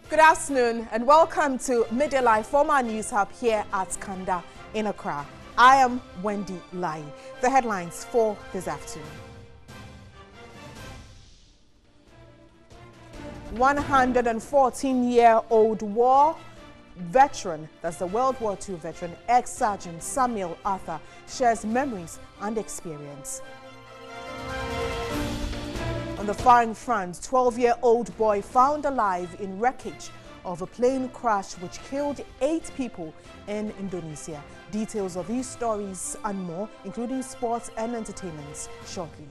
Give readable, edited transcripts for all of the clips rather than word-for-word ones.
Good afternoon and welcome to Midday Live from our news hub here at Kanda in Accra. I am Wendy Lai. The headlines for this afternoon. 114-year-old war veteran, that's the World War II veteran, ex-Sergeant Samuel Arthur, shares memories and experience. On the foreign front, 12-year-old boy found alive in wreckage of a plane crash which killed 8 people in Indonesia. Details of these stories and more, including sports and entertainment, shortly.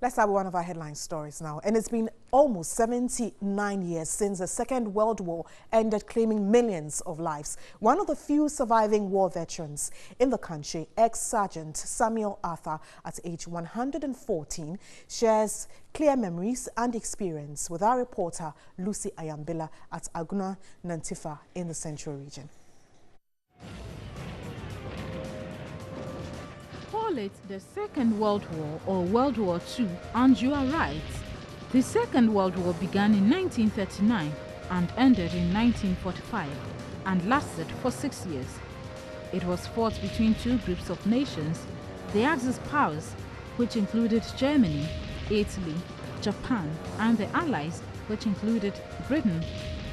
Let's have one of our headline stories now. And it's been almost 79 years since the Second World War ended, claiming millions of lives. One of the few surviving war veterans in the country, ex-Sergeant Samuel Arthur, at age 114, shares clear memories and experience with our reporter Lucy Ayambila at Aguna Nantifa in the Central Region. Call it the Second World War or World War II, and you are right. The Second World War began in 1939 and ended in 1945 and lasted for 6 years. It was fought between two groups of nations, the Axis powers, which included Germany, Italy, Japan, and the Allies, which included Britain,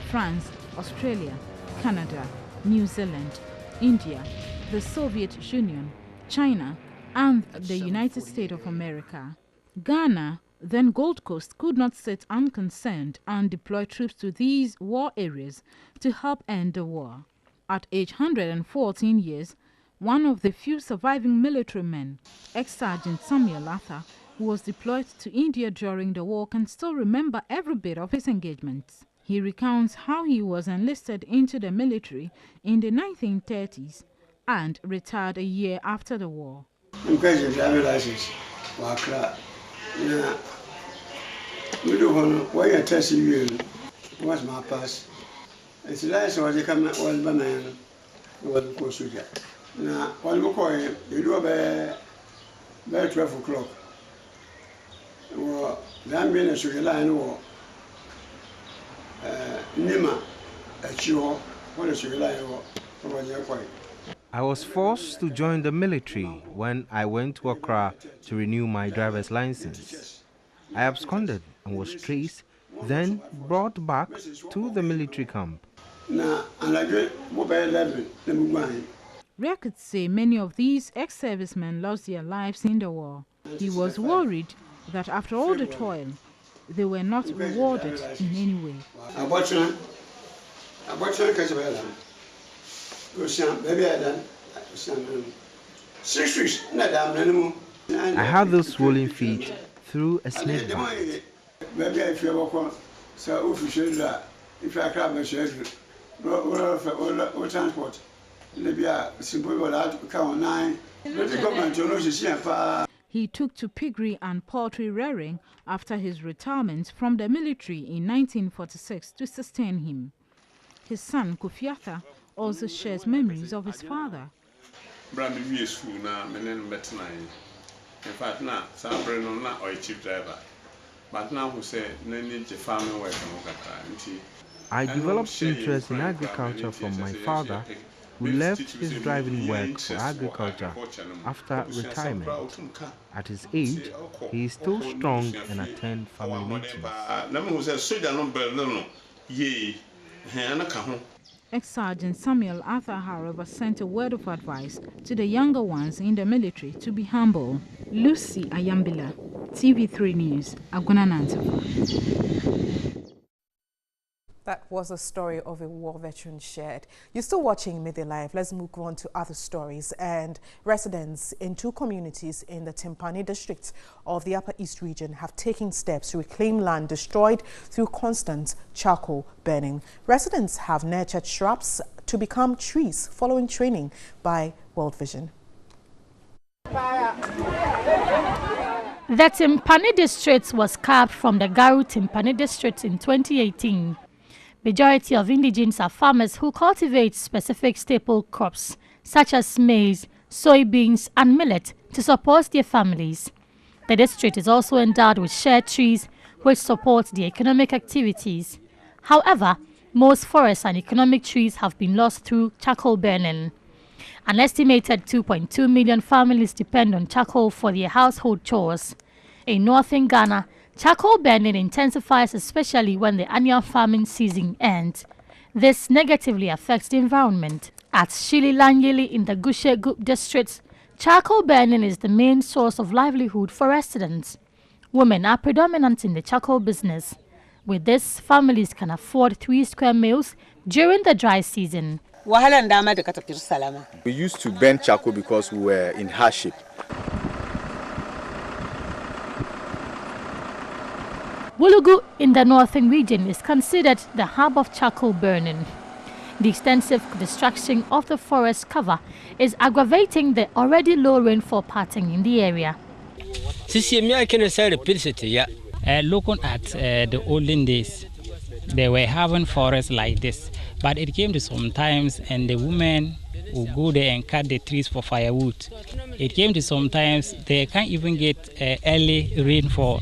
France, Australia, Canada, New Zealand, India, the Soviet Union, China, and the United States of America. Ghana, then Gold Coast, could not sit unconcerned and deploy troops to these war areas to help end the war. At age 114 years, one of the few surviving military men, ex-Sergeant Samuel Arthur, who was deployed to India during the war, can still remember every bit of his engagements. He recounts how he was enlisted into the military in the 1930s and retired a year after the war. I'm graduate driving license. Wakra. Now, we do want to test you. What's my pass? It's last was the camera was banana. Was the course with that. Now, while we call you do about 12 o'clock. Well, then being a sugar line or Nima at you, what is sugar line or what you're quite. I was forced to join the military when I went to Accra to renew my driver's license. I absconded and was traced, then brought back to the military camp. Records say many of these ex-servicemen lost their lives in the war. He was worried that after all the toil, they were not rewarded in any way. I had those swollen feet through a snake bite. He took to piggery and poultry rearing after his retirement from the military in 1946 to sustain him. His son, Kofiata, also shares memories of his father. In fact, now, I'm not a chief driver, but now who say, farming work. I developed interest in agriculture from my father, who left his driving work for agriculture after retirement. At his age, he is still strong and attends family meetings. Ex-Sergeant Samuel Arthur, however, sent a word of advice to the younger ones in the military to be humble. Lucy Ayambila, TV3 News, Aguna Nantifa. That was a story of a war veteran shared. You're still watching Midday Live. Let's move on to other stories. And residents in 2 communities in the Timpani district of the Upper East region have taken steps to reclaim land destroyed through constant charcoal burning. Residents have nurtured shrubs to become trees following training by World Vision. The Timpani district was carved from the Garu Timpani district in 2018. Majority of indigenes are farmers who cultivate specific staple crops such as maize, soybeans and millet to support their families. The district is also endowed with shade trees, which support the economic activities. However, most forests and economic trees have been lost through charcoal burning. An estimated 2.2 million families depend on charcoal for their household chores. In northern Ghana, charcoal burning intensifies especially when the annual farming season ends. This negatively affects the environment. At Shili-Lanyeli in the Gushegu district, charcoal burning is the main source of livelihood for residents. Women are predominant in the charcoal business. With this, families can afford 3 square meals during the dry season. We used to burn charcoal because we were in hardship. Wulugu in the northern region is considered the hub of charcoal burning. The extensive destruction of the forest cover is aggravating the already low rainfall pattern in the area. Looking at the olden days, they were having forests like this, but it came to some times and the women will go there and cut the trees for firewood. It came to some times they can't even get early rainfall.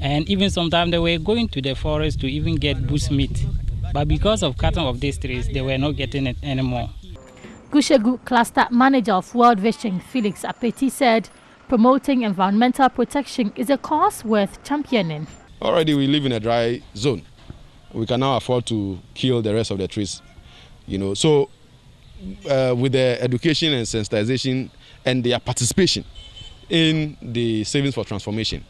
And even sometimes they were going to the forest to even get bush meat. But because of cutting of these trees, they were not getting it anymore. Gushegu Cluster Manager of World Vision, Felix Apeti, said promoting environmental protection is a cause worth championing. Already we live in a dry zone. We can now afford to kill the rest of the trees. So with the education and sensitization and their participation in the Savings for Transformation,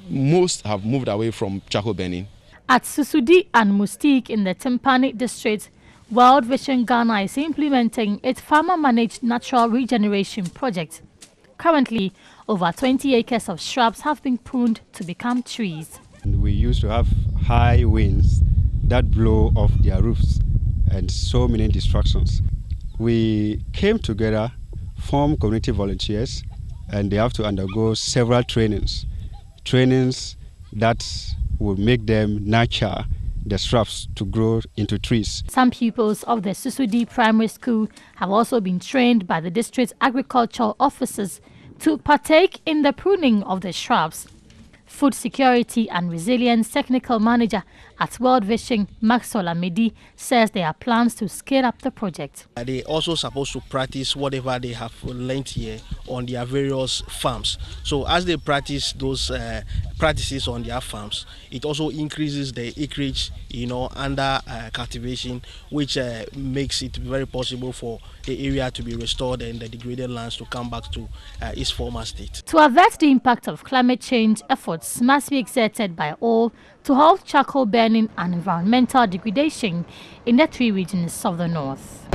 most have moved away from charcoal burning. At Susudi and Mustique in the Timpani district, World Vision Ghana is implementing its farmer-managed natural regeneration project. Currently, over 20 acres of shrubs have been pruned to become trees. We used to have high winds that blow off their roofs and so many distractions. We came together, formed community volunteers, and they have to undergo several trainings that will make them nurture the shrubs to grow into trees. Some pupils of the Susudi Primary School have also been trained by the district's agricultural officers to partake in the pruning of the shrubs. Food Security and Resilience Technical Manager at World Vision, Maxwell Amedi, says there are plans to scale up the project. They also supposed to practice whatever they have learned here on their various farms. So as they practice those practices on their farms, it also increases the acreage, under cultivation, which makes it very possible for the area to be restored and the degraded lands to come back to its former state. To avert the impact of climate change, efforts must be exerted by all to halt charcoal burning and environmental degradation in the 3 regions of the north.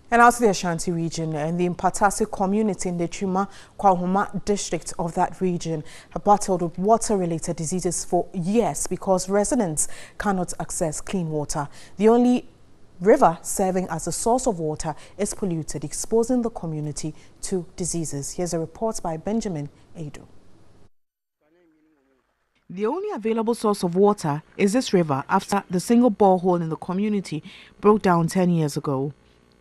And out to the Ashanti region, and the Mpatasi community in the Chuma Kwahuma district of that region have battled with water-related diseases for years because residents cannot access clean water. The only river serving as a source of water is polluted, exposing the community to diseases. Here's a report by Benjamin Ado. The only available source of water is this river after the single borehole in the community broke down 10 years ago.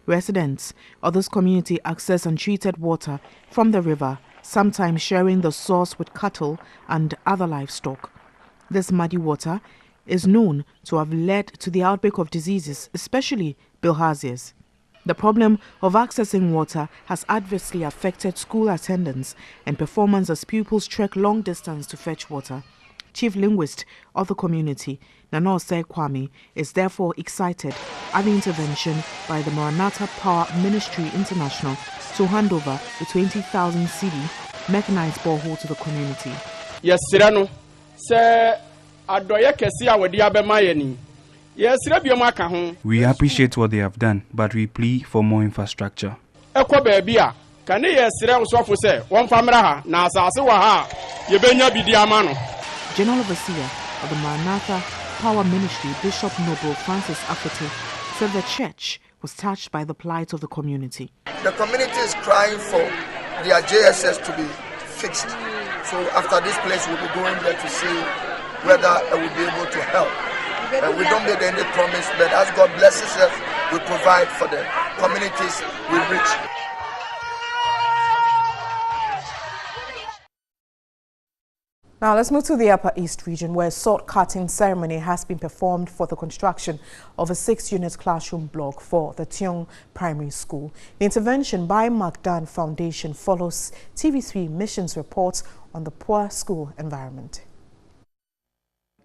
Residents of this community access untreated water from the river, sometimes sharing the source with cattle and other livestock. This muddy water is known to have led to the outbreak of diseases, especially bilharzias. The problem of accessing water has adversely affected school attendance and performance as pupils trek long distance to fetch water. Chief linguist of the community, Nana Osei Kwame, is therefore excited at the intervention by the Maranatha Power Ministry International to hand over the 20,000 cedi mechanized borehole to the community. Yes, Sirano, sir. We appreciate what they have done, but we plead for more infrastructure. General Overseer of the Maranatha Power Ministry, Bishop Noble Francis Afete, said the church was touched by the plight of the community. The community is crying for their JSS to be fixed. So after this place, we'll be going there to see whether we will be able to help. We don't make any promise, but as God blesses us, we provide for the communities we reach. Now let's move to the Upper East region, where a sword cutting ceremony has been performed for the construction of a 6-unit classroom block for the Tiong Primary School. The intervention by Magdan Foundation follows TV3 Mission's reports on the poor school environment.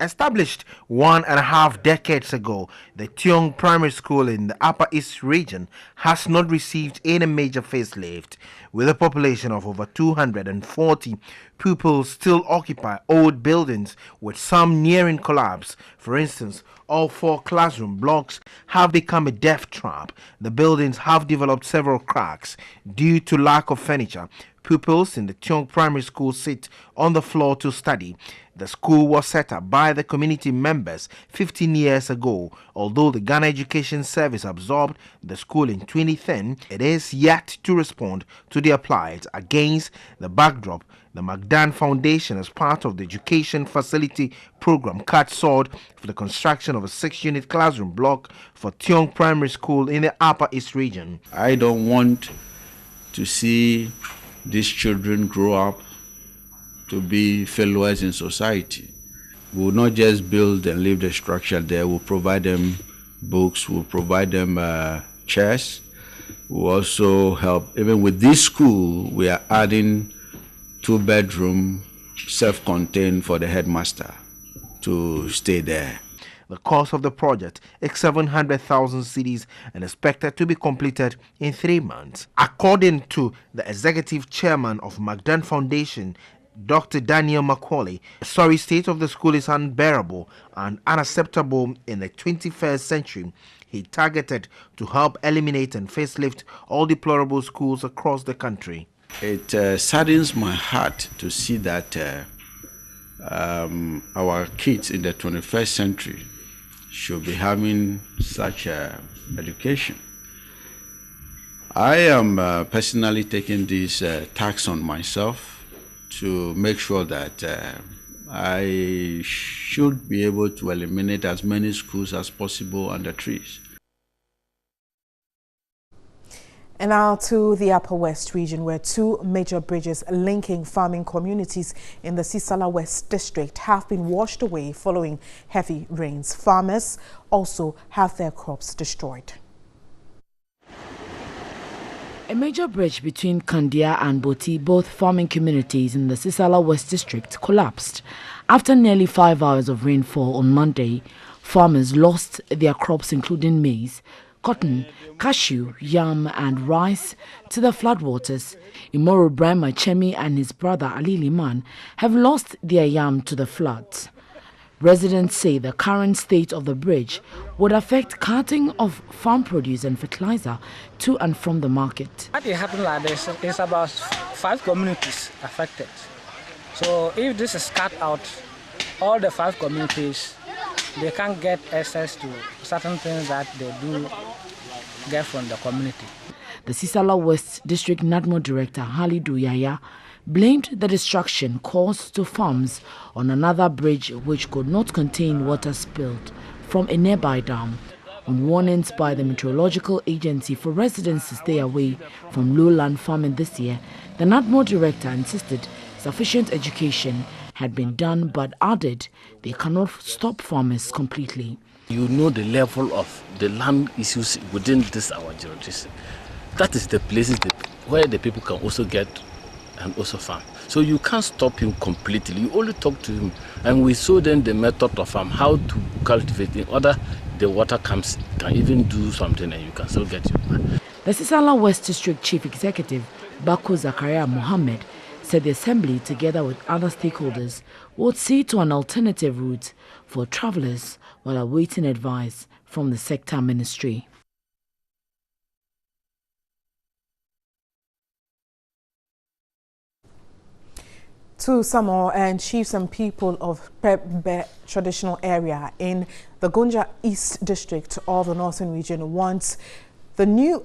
Established 1.5 decades ago, the Tiong Primary School in the Upper East region has not received any major facelift. With a population of over 240, pupils still occupy old buildings with some nearing collapse. For instance, all 4 classroom blocks have become a death trap. The buildings have developed several cracks due to lack of furniture. Pupils in the Tiong Primary School sit on the floor to study. The school was set up by the community members 15 years ago. Although the Ghana Education Service absorbed the school in 2010, it is yet to respond to their plight. Against the backdrop, the Magdan Foundation, as part of the Education Facility Program, cut sword for the construction of a 6-unit classroom block for Tiong Primary School in the Upper East region. I don't want to see these children grow up to be failures in society. We will not just build and leave the structure there. We'll provide them books, we'll provide them chairs. We'll also help. Even with this school, we are adding 2-bedroom, self-contained for the headmaster to stay there. The cost of the project is 700,000 cedis and expected to be completed in 3 months. According to the executive chairman of Magdan Foundation, Dr. Daniel Macaulay, the sorry state of the school is unbearable and unacceptable in the 21st century. He targeted to help eliminate and facelift all deplorable schools across the country. It saddens my heart to see that our kids in the 21st century should be having such education. I am personally taking this tax on myself to make sure that I should be able to eliminate as many schools as possible under trees. And now to the Upper West region, where 2 major bridges linking farming communities in the Sisala West district have been washed away following heavy rains. Farmers also have their crops destroyed. A major bridge between Kandia and Boti, both farming communities in the Sisala West district, collapsed. After nearly 5 hours of rainfall on Monday, farmers lost their crops including maize, cotton, cashew, yam and rice to the floodwaters. Imoro Brahma Chemi and his brother Ali Liman have lost their yam to the floods. Residents say the current state of the bridge would affect carting of farm produce and fertilizer to and from the market. What happened like this is about 5 communities affected. So if this is cut out, all the 5 communities, they can't get access to certain things that they do get from the community. The Sisala West District NADMO Director Halidu Yaya blamed the destruction caused to farms on another bridge which could not contain water spilled from a nearby dam. On warnings by the Meteorological Agency for residents to stay away from lowland farming this year, the NADMO Director insisted sufficient education had been done but added they cannot stop farmers completely. You know the level of the land issues within this our jurisdiction. That is the places where the people can also get and also farm. So you can't stop him completely. You only talk to him, and we show them the method of how to cultivate in order the water comes, can even do something and you can still get your money. The Sisala West District Chief Executive Bako Zakaria Mohammed said the assembly, together with other stakeholders, would see to an alternative route for travelers while awaiting advice from the sector ministry. To Samoa, and chiefs and people of Pebe traditional area in the Gonja East District of the Northern Region wants a new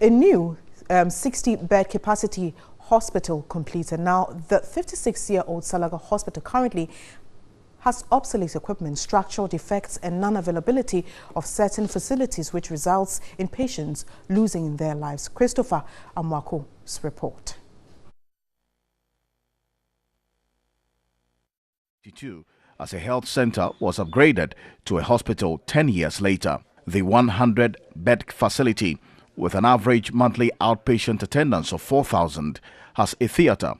60-bed capacity hospital completed. Now, the 56-year-old Salaga Hospital currently has obsolete equipment, structural defects and non-availability of certain facilities, which results in patients losing their lives. Christopher Amwako's report. as a health center was upgraded to a hospital 10 years later. The 100-bed facility, with an average monthly outpatient attendance of 4,000, has a theater,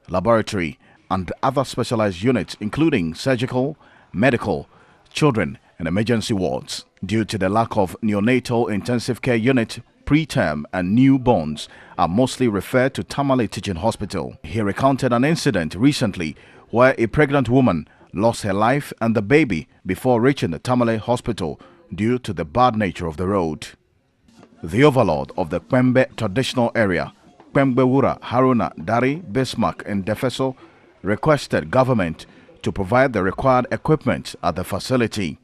laboratory, and other specialized units including surgical, medical, children, and emergency wards. Due to the lack of neonatal intensive care unit, preterm and newborns are mostly referred to Tamale Teaching Hospital. He recounted an incident recently where a pregnant woman lost her life and the baby before reaching the Tamale Hospital due to the bad nature of the road. The overlord of the Kwembe traditional area, Kwembewura Haruna Dari Bismarck in Defeso, requested government to provide the required equipment at the facility,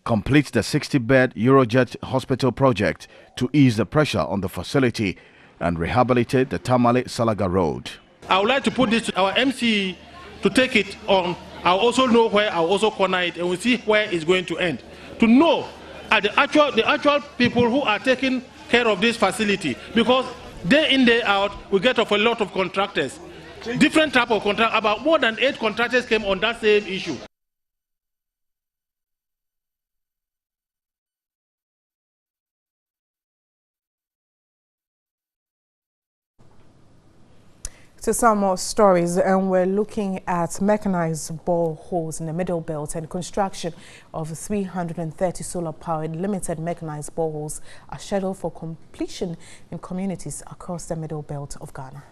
complete the 60-bed Eurojet hospital project to ease the pressure on the facility, and rehabilitate the Tamale Salaga Road. I would like to put this to our MC to take it on. I'll also know where I'll also corner it, and we'll see where it's going to end. To know the actual people who are taking care of this facility, because day in, day out, we get off a lot of contractors. Different type of contract. About more than 8 contractors came on that same issue. To some more stories, and we're looking at mechanized boreholes in the Middle Belt, and construction of 330 solar-powered limited mechanized boreholes are scheduled for completion in communities across the Middle Belt of Ghana.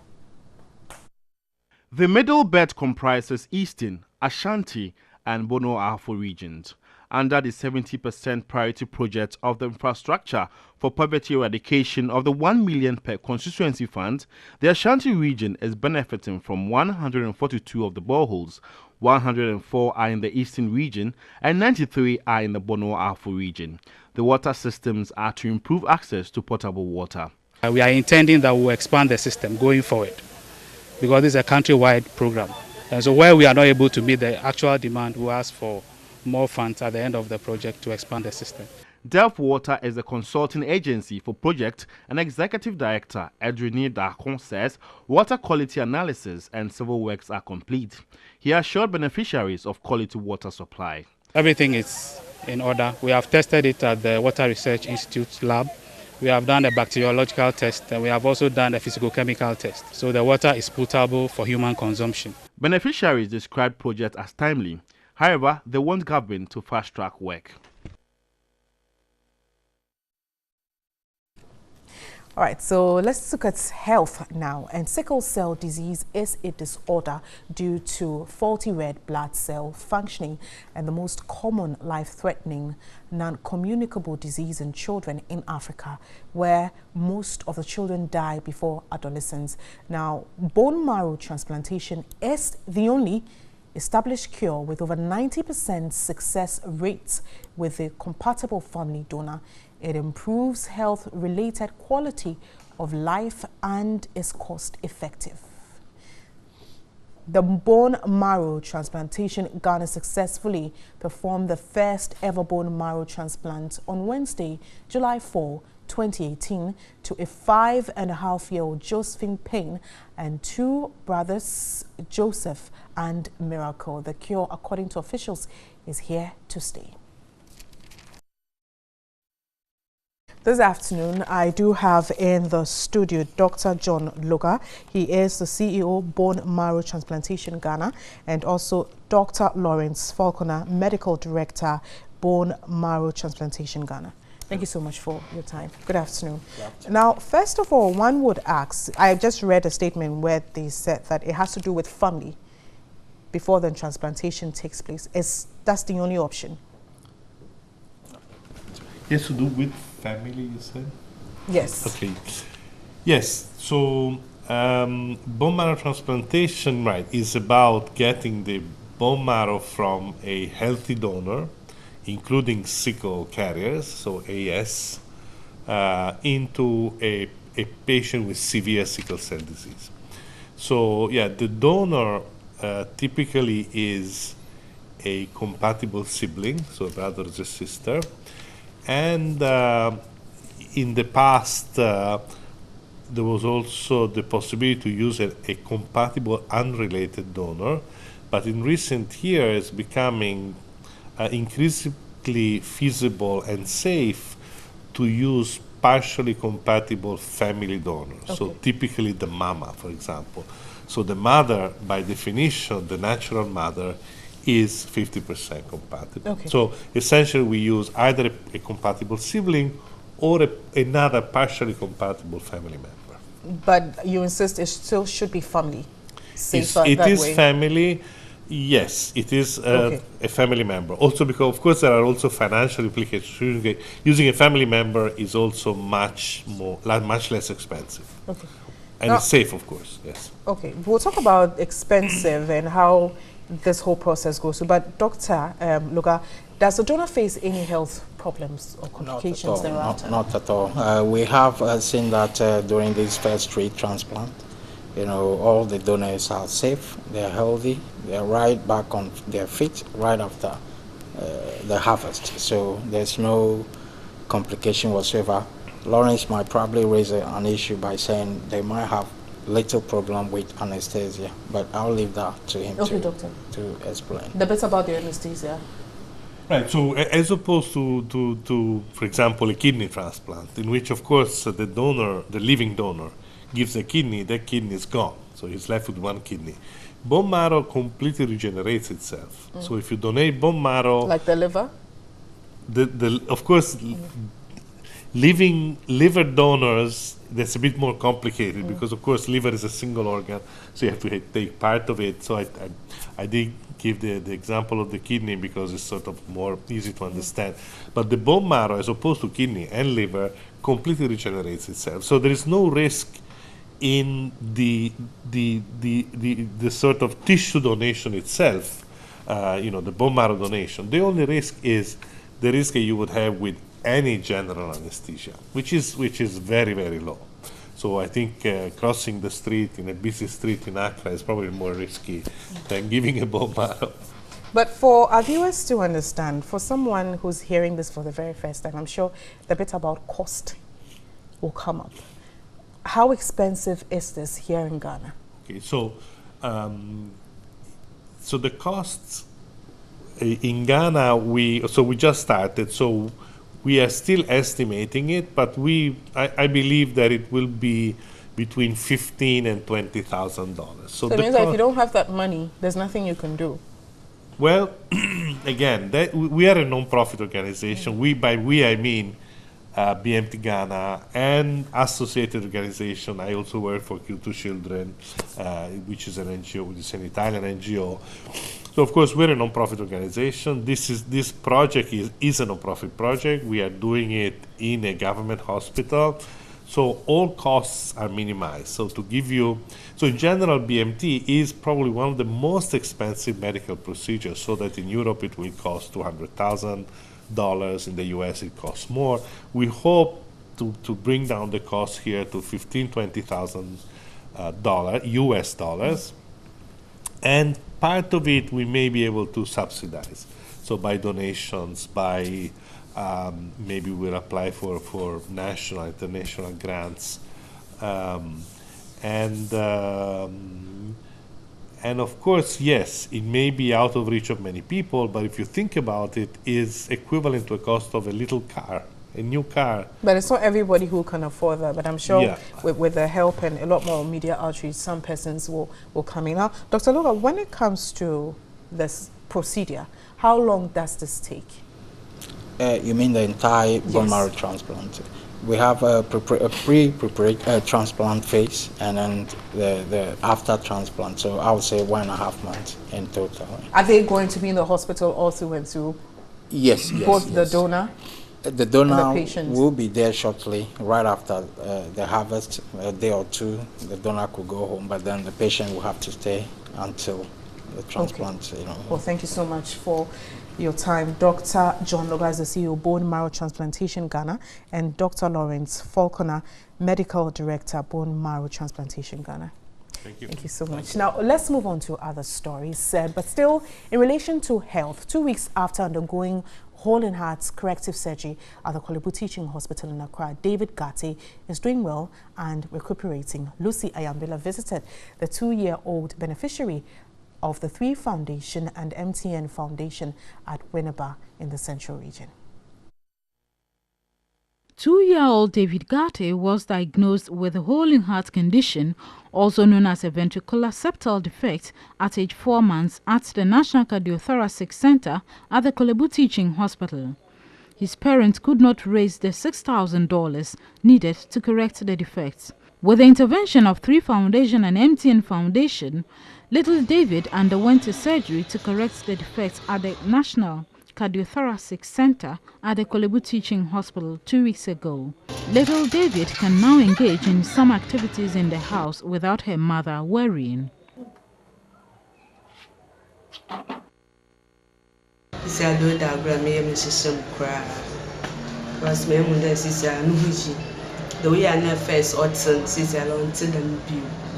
The Middle Belt comprises Eastern, Ashanti, and Bono-Ahafo regions. Under the 70% priority project of the infrastructure for poverty eradication of the 1 million per constituency fund, the Ashanti region is benefiting from 142 of the boreholes. 104 are in the Eastern region and 93 are in the Bono-Ahafo region. The water systems are to improve access to potable water. We are intending that we'll expand the system going forward, because this is a countrywide program. And so where we are not able to meet the actual demand, we'll ask for more funds at the end of the project to expand the system. Delft Water is the consulting agency for project, and Executive Director Edrini Dakon says water quality analysis and civil works are complete. He assured beneficiaries of quality water supply. Everything is in order. We have tested it at the Water Research Institute lab. We have done a bacteriological test, and we have also done a physicochemical test. So the water is potable for human consumption. Beneficiaries described project as timely. However, they want government to fast-track work. All right, so let's look at health now. And sickle cell disease is a disorder due to faulty red blood cell functioning and the most common life-threatening non-communicable disease in children in Africa, where most of the children die before adolescence. Now, bone marrow transplantation is the only established cure with over 90% success rates with a compatible family donor. It improves health-related quality of life and is cost-effective. The bone marrow transplantation Ghana successfully performed the first ever bone marrow transplant on Wednesday, July 4, 2018, to a 5.5-year-old Josephine Payne and 2 brothers, Joseph and Miracle. The cure, according to officials, is here to stay. This afternoon, I do have in the studio Dr. John Luga. He is the CEO, Bone Marrow Transplantation Ghana, and also Dr. Lawrence Falconer, Medical Director, Bone Marrow Transplantation Ghana. Thank you so much for your time. Good afternoon. Now, first of all, one would ask, I just read a statement where they said that it has to do with family before the transplantation takes place. That's the only option? Yes, to do with family, you said? Yes. Okay. Yes, so bone marrow transplantation, right, is about getting the bone marrow from a healthy donor, including sickle carriers, so AS, into a patient with severe sickle cell disease. So, yeah, the donor typically is a compatible sibling, so a brother or a sister. And in the past, there was also the possibility to use a compatible unrelated donor, but in recent years becoming increasingly feasible and safe to use partially compatible family donors. Okay. So typically the mama, for example. So the mother, by definition, the natural mother, is 50% compatible. Okay. So essentially we use either a compatible sibling or another partially compatible family member. But you insist it still should be family? It is family. Yes, it is a family member. Also because, of course, there are also financial implications. Using a family member is also much less expensive. Okay. And now, it's safe, of course, yes. Okay, we'll talk about expensive and how this whole process goes. But Dr. Luga, does the donor face any health problems or complications thereafter? Not at all. We have seen that during this first 3 transplant. You know, all the donors are safe, they're healthy, they're right back on their feet right after the harvest. So there's no complication whatsoever. Lawrence might probably raise an issue by saying they might have little problem with anesthesia, but I'll leave that to him to explain. The bit about the anesthesia. Right, so as opposed to, for example, a kidney transplant, in which, of course, the donor, the living donor, gives a kidney, that kidney is gone. So he's left with 1 kidney. Bone marrow completely regenerates itself. So if you donate bone marrow... Like the liver? Of course, living liver donors, that's a bit more complicated because, of course, liver is a single organ, so you have to take part of it. So I did give the example of the kidney because it's sort of more easy to understand. But the bone marrow, as opposed to kidney and liver, completely regenerates itself. So there is no risk in the sort of tissue donation itself, the bone marrow donation. The only risk is the risk that you would have with any general anesthesia, which is very, very low. So I think crossing the street in a busy street in Accra is probably more risky than giving a bone marrow. But for our viewers to understand, for someone who's hearing this for the very first time, I'm sure the bit about cost will come up. How expensive is this here in Ghana? Okay, so so the costs in Ghana, we just started, so we are still estimating it, but I believe that it will be between $15,000 and $20,000. So it means that if you don't have that money, there's nothing you can do. Well, again, we are a non-profit organization. By we I mean BMT Ghana and associated organization. I also work for Kill 2 Children, which is an NGO, which is an Italian NGO. So of course we're a non-profit organization. This project is a non-profit project. We are doing it in a government hospital. So all costs are minimized. So in general, BMT is probably one of the most expensive medical procedures, so that in Europe it will cost $200,000. In the US it costs more. We hope to bring down the cost here to $15,000, $20,000 US dollars, and part of it we may be able to subsidize. So by donations, by maybe we'll apply for national, international grants, and of course, yes, it may be out of reach of many people, but if you think about it, is equivalent to a cost of a little car, a new car. But it's not everybody who can afford that, but I'm sure with the help and a lot more media outreach, some persons will come in. Now, Dr. Luga, when it comes to this procedure, how long does this take? You mean the entire bone marrow transplant? We have a pre-prepared transplant phase and then the after transplant. So I would say 1.5 months in total. Are they going to be in the hospital also and to Yes. the donor? The donor will be there shortly, right after the harvest, a day or two. The donor could go home, but then the patient will have to stay until the transplant. Okay. Well, thank you so much for your time. Dr. John Luga is the CEO of Bone Marrow Transplantation Ghana, and Dr. Lawrence Falconer, Medical Director, Bone Marrow Transplantation Ghana. Thank you. Thank you so much. Now, let's move on to other stories, but still in relation to health. 2 weeks after undergoing whole and heart corrective surgery at the Kolebu Teaching Hospital in Accra, David Gate is doing well and recuperating. Lucy Ayambila visited the 2-year-old beneficiary of the 3 Foundation and MTN Foundation at Winneba in the Central Region. 2-year-old David Garte was diagnosed with a hole-in-heart condition, also known as a ventricular septal defect, at age 4 months at the National Cardiothoracic Center at the Kolebu Teaching Hospital. His parents could not raise the $6,000 needed to correct the defects. With the intervention of 3 Foundation and MTN Foundation, little David underwent a surgery to correct the defects at the National Cardiothoracic Center at the Kolebu Teaching Hospital 2 weeks ago. Little David can now engage in some activities in the house without her mother worrying.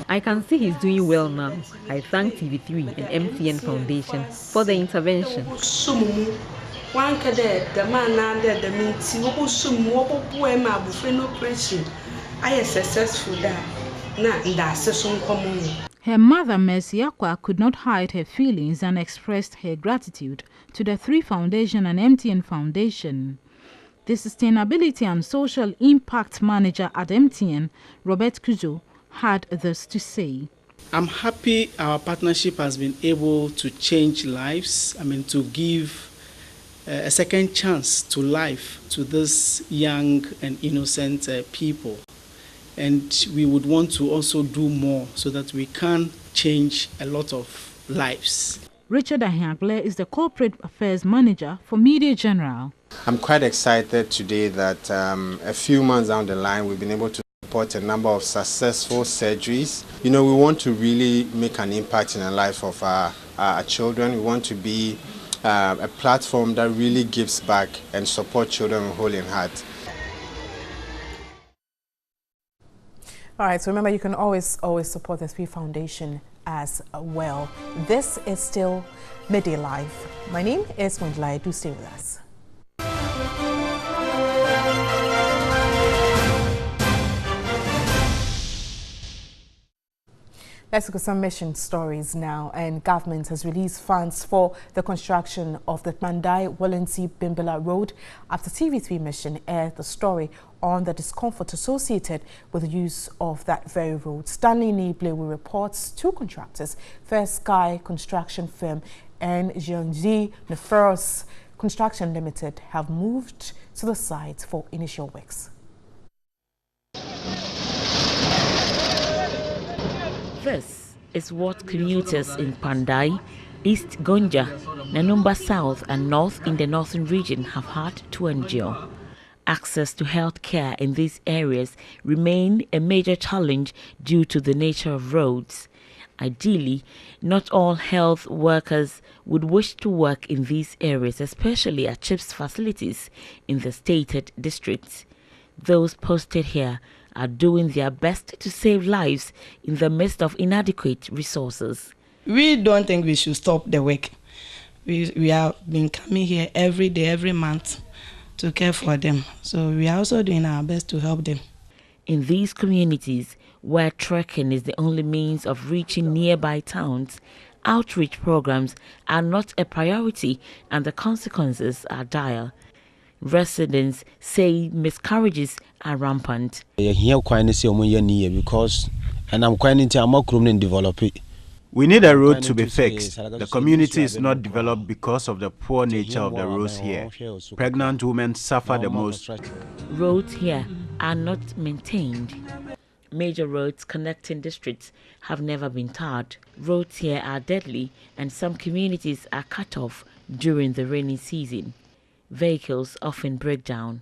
I can see he's doing well now. I thank TV3 and MTN Foundation for the intervention. Her mother, Mercy Akwa, could not hide her feelings and expressed her gratitude to the 3 Foundation and MTN Foundation. The Sustainability and Social Impact Manager at MTN, Robert Kuzo, had this to say. I'm happy our partnership has been able to change lives, to give a second chance to life to these young and innocent people. And we would want to also do more so that we can change a lot of lives. Richard Ahiagle is the Corporate Affairs Manager for Midday General. I'm quite excited today that a few months down the line we've been able to report a number of successful surgeries. We want to really make an impact in the life of our children. We want to be a platform that really gives back and supports children with whole in heart. All right, so remember you can always support the 3 Foundation as well. This is still Midday Live. My name is Mondlai. Do stay with us. Let's look at some mission stories now. And government has released funds for the construction of the Mandai-Wolensi-Bimbala Road after TV3 Mission aired the story on the discomfort associated with the use of that very road. Stanley Nible will reports 2 contractors, First Sky Construction Firm and Jiangji Neferos Construction Limited, have moved to the site for initial works. This is what commuters in Pandai, East Gonja, Nanumba South and North in the northern region have had to endure. Access to health care in these areas remain a major challenge due to the nature of roads. Ideally, not all health workers would wish to work in these areas, especially at CHIPS facilities in the stated districts. Those posted here are doing their best to save lives in the midst of inadequate resources. We don't think we should stop the work. We have been coming here every day, every month to care for them. So we are also doing our best to help them. In these communities, where trekking is the only means of reaching nearby towns, outreach programs are not a priority and the consequences are dire. Residents say miscarriages are rampant. We need a road to be fixed. The community is not developed because of the poor nature of the roads here. Pregnant women suffer the most. Roads here are not maintained. Major roads connecting districts have never been tarred. Roads here are deadly and some communities are cut off during the rainy season. Vehicles often break down.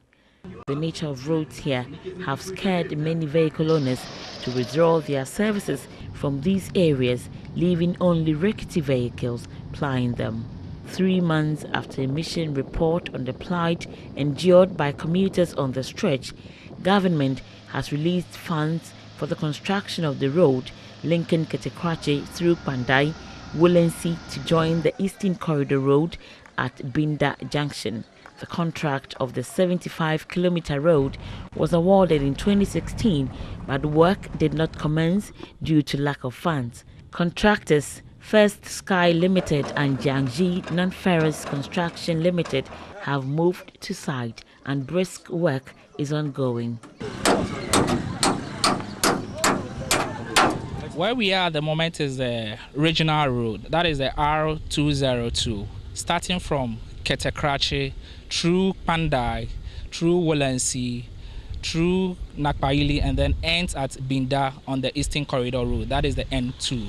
The nature of roads here have scared many vehicle owners to withdraw their services from these areas, leaving only rickety vehicles plying them. 3 months after a mission report on the plight endured by commuters on the stretch, government has released funds for the construction of the road linking Ketekrache through Pandai, Wolensi to join the Eastern Corridor Road at Binda Junction. The contract of the 75-kilometer road was awarded in 2016, but work did not commence due to lack of funds. Contractors First Sky Limited and Jiangxi Non-Ferrous Construction Limited have moved to site and brisk work is ongoing. Where we are at the moment is the regional road, that is the R202, starting from Ketekrachi, through Pandai, through Wolensi, through Nakpaili, and then ends at Binda on the Eastern Corridor Road, that is the N2.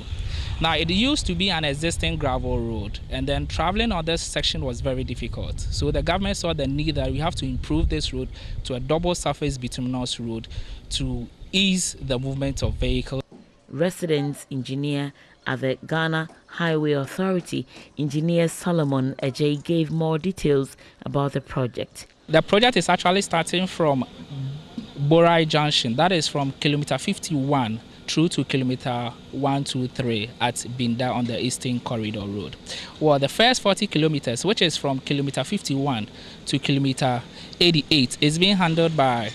Now, it used to be an existing gravel road, and then traveling on this section was very difficult. So the government saw the need that we have to improve this road to a double surface bituminous road to ease the movement of vehicles. Residence engineer at the Ghana Highway Authority, Engineer Solomon Ajay, gave more details about the project. The project is actually starting from Borai Junction, that is from kilometer 51 through to kilometer 123 at Binda on the Eastern Corridor Road. Well, the first 40 kilometers, which is from kilometer 51 to kilometer 88, is being handled by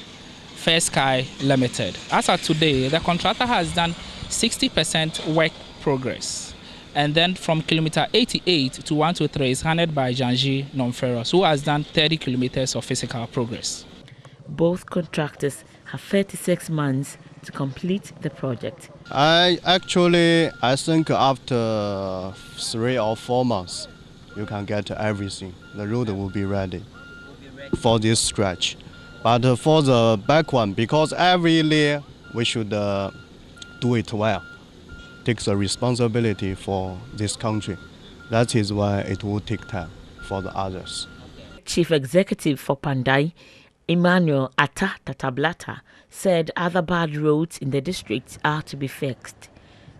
First Sky Limited. As of today, the contractor has done 60% work progress. And then from kilometer 88 to 123 is handled by Jiangxi Non-Ferrous, who has done 30 kilometers of physical progress. Both contractors have 36 months to complete the project. I think after 3 or 4 months, you can get everything. The road will be ready for this stretch. But for the back one, because every year we should do it well, take the responsibility for this country. That is why it will take time for the others. Chief Executive for Pandai, Emmanuel Atta Tatablata, said other bad roads in the district are to be fixed.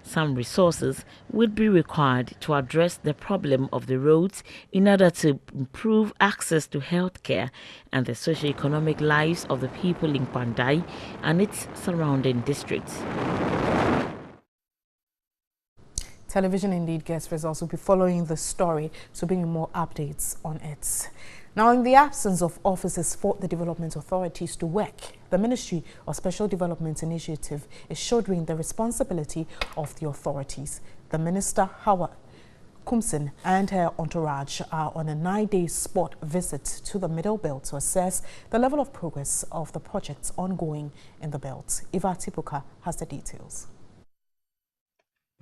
Some resources would be required to address the problem of the roads in order to improve access to healthcare and the socio-economic lives of the people in Pandai and its surrounding districts. Television Indeed guest results will be following the story to bring you more updates on it. Now, in the absence of officers for the development authorities to work, the Ministry of Special Development Initiative is shouldering the responsibility of the authorities. The Minister, Hawa Kumsin, and her entourage are on a 9-day spot visit to the Middle Belt to assess the level of progress of the projects ongoing in the belt. Eva Tipuka has the details.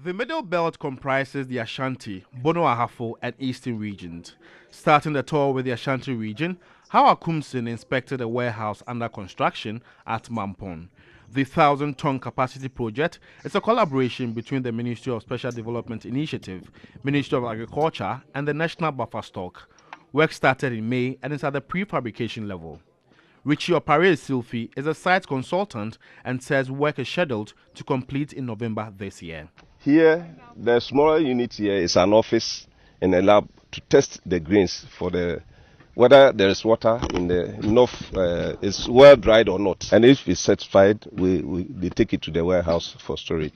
The Middle Belt comprises the Ashanti, Bono Ahafo, and Eastern regions. Starting the tour with the Ashanti region, Hawa Kumsin inspected a warehouse under construction at Mampon. The 1,000-ton capacity project is a collaboration between the Ministry of Special Development Initiative, Ministry of Agriculture, and the National Buffer Stock. Work started in May and is at the prefabrication level. Richie Opare Silfi is a site consultant and says work is scheduled to complete in November this year. Here, the smaller unit here is an office and a lab to test the grains for whether there is water in the enough, is well dried or not. And if it's certified, they take it to the warehouse for storage.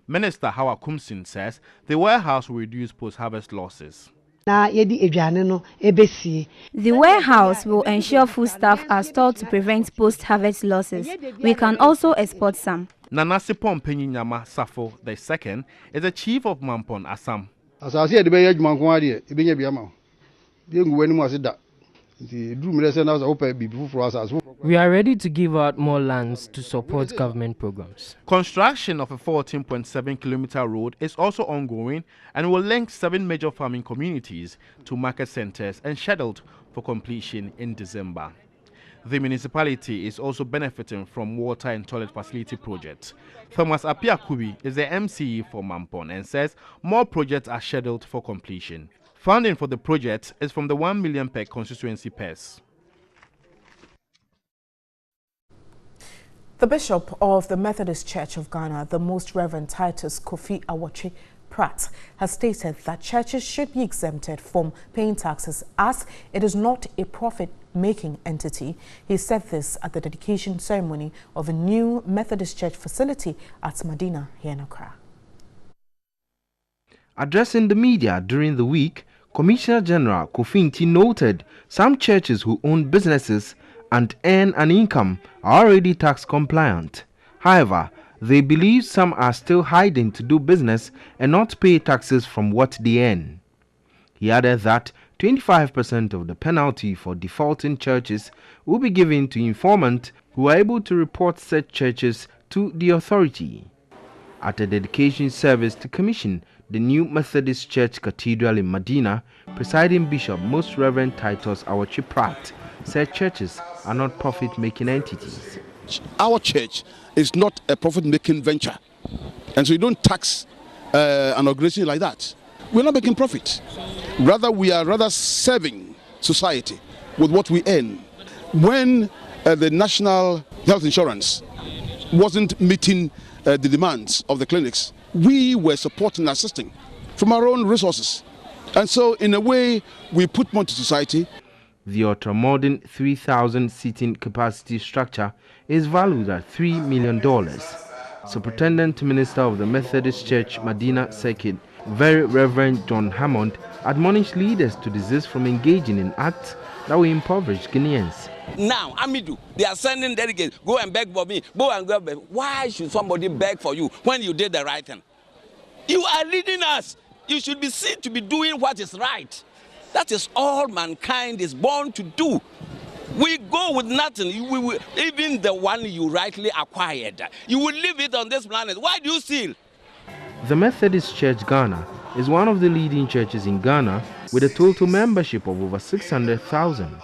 Minister Hawa Kumsin says the warehouse will reduce post-harvest losses. The warehouse will ensure foodstuffs are stored to prevent post-harvest losses. We can also export some. Nanasipon Penyinyama Safo II is the chief of Mampon Assam. We are ready to give out more lands to support government programs. Construction of a 14.7-kilometer road is also ongoing and will link 7 major farming communities to market centers and scheduled for completion in December. The municipality is also benefiting from water and toilet facility projects. Thomas Apiakubi is the MCE for Mampon and says more projects are scheduled for completion. Funding for the project is from the 1 million per constituency purse. The Bishop of the Methodist Church of Ghana, the Most Reverend Titus Kofi Awotri Pratt, has stated that churches should be exempted from paying taxes as it is not a profit-making entity. He said this at the dedication ceremony of a new Methodist Church facility at Medina here in Accra. Addressing the media during the week, Commissioner General Kofi Nti noted some churches who own businesses and earn an income are already tax compliant. However, They believe some are still hiding to do business and not pay taxes from what they earn. He added that 25% of the penalty for defaulting churches will be given to informants who are able to report such churches to the authority. At a dedication service to commission the new Methodist Church Cathedral in Medina, presiding Bishop Most Reverend Titus Awachie Pratt said churches are not profit-making entities. Our church is not a profit-making venture, and so you don't tax an organization like that. We're not making profit. Rather, we are serving society with what we earn. When the national health insurance wasn't meeting the demands of the clinics, we were supporting and assisting from our own resources. And so, in a way, we put money to society. The ultra-modern 3,000 seating capacity structure is valued at $3 million. Superintendent Minister of the Methodist Church Medina Circuit, Very Reverend John Hammond, admonished leaders to desist from engaging in acts that will impoverish Guineans. Now, Amidu, they are sending delegates, go and beg for me, go and go beg. Why should somebody beg for you when you did the right thing? You are leading us. You should be seen to be doing what is right. That is all mankind is born to do. We go with nothing. Even the one you rightly acquired, you will leave it on this planet. Why do you steal? The Methodist Church Ghana is one of the leading churches in Ghana with a total membership of over 600,000.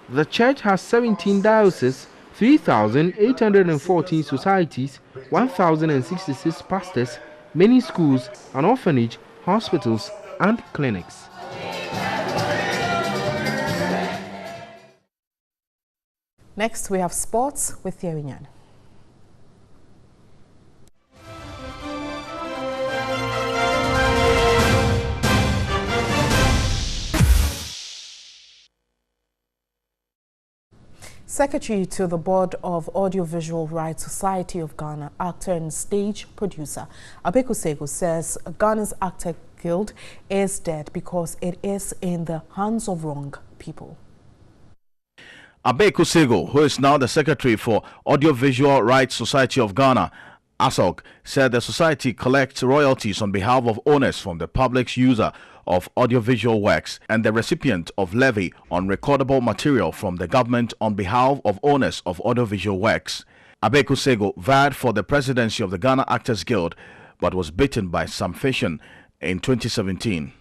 The church has 17 dioceses, 3,814 societies, 1,066 pastors, many schools, an orphanage, hospitals, and clinics. Next, we have sports with Thierry Nyan. Secretary to the Board of Audiovisual Rights Society of Ghana, actor and stage producer Abeku Sego says Ghana's Actor Guild is dead because it is in the hands of wrong people. Abeku Sego, who is now the Secretary for Audiovisual Rights Society of Ghana, ASOG, said the society collects royalties on behalf of owners from the public's user of audiovisual works and the recipient of levy on recordable material from the government on behalf of owners of audiovisual works. Abeku Sego vied for the presidency of the Ghana Actors Guild but was beaten by Sam Fission in 2017.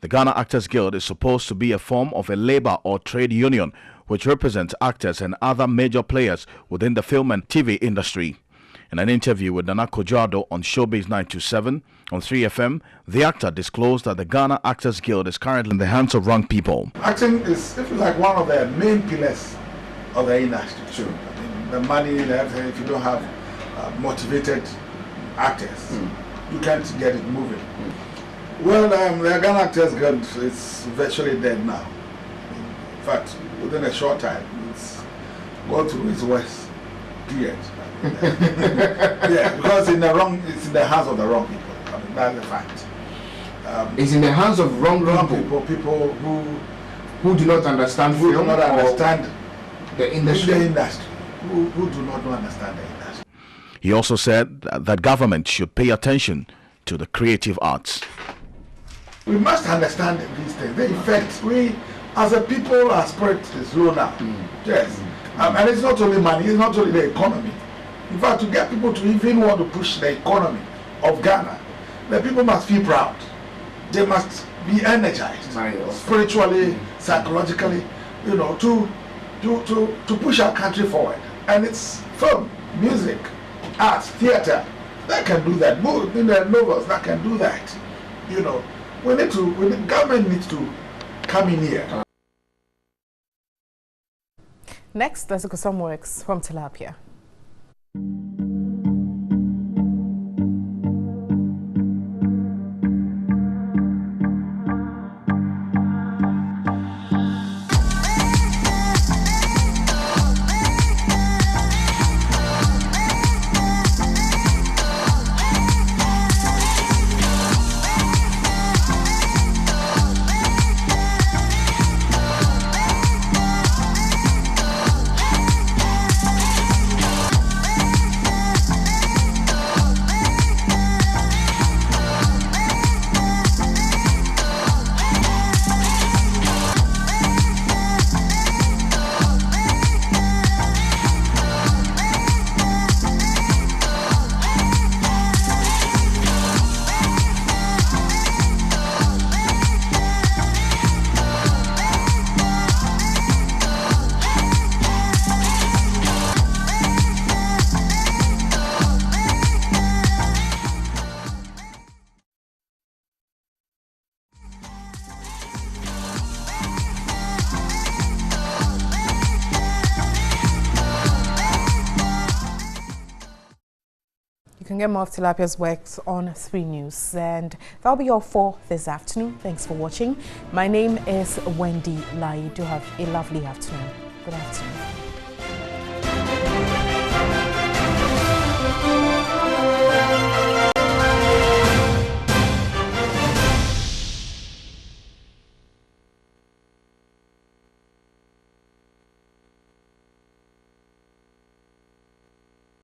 The Ghana Actors Guild is supposed to be a form of a labor or trade union which represents actors and other major players within the film and TV industry. In an interview with Nana Kojado on Showbiz 927 on 3FM, the actor disclosed that the Ghana Actors Guild is currently in the hands of wrong people. Acting is, if you like, one of the main pillars of the industry. Sure. I mean, the money, if you don't have motivated actors, you can't get it moving. Well, the Ghana Actors Guild is virtually dead now. In fact, within a short time, it's gone through its worst period. Yeah, because it's in the hands of the wrong people. I mean, that's the fact. It's in the hands of wrong people who do not understand who do not understand the industry. Who do not understand the industry. He also said that government should pay attention to the creative arts. We must understand these things. The effects, we as a people, our spirit is low now. Yes. And it's not only money, it's not only the economy. In fact, to get people to even want to push the economy of Ghana, the people must feel proud. They must be energized, spiritually, psychologically, you know, to push our country forward. And it's film, music, arts, theater that can do that. In the novels that can do that. You know, the government needs to come in here. Next, let's look at some works from Tilapia. You can get more of Tilapia's works on 3 News. And that'll be all for this afternoon. Thanks for watching. My name is Wendy Lai. Do have a lovely afternoon. Good afternoon.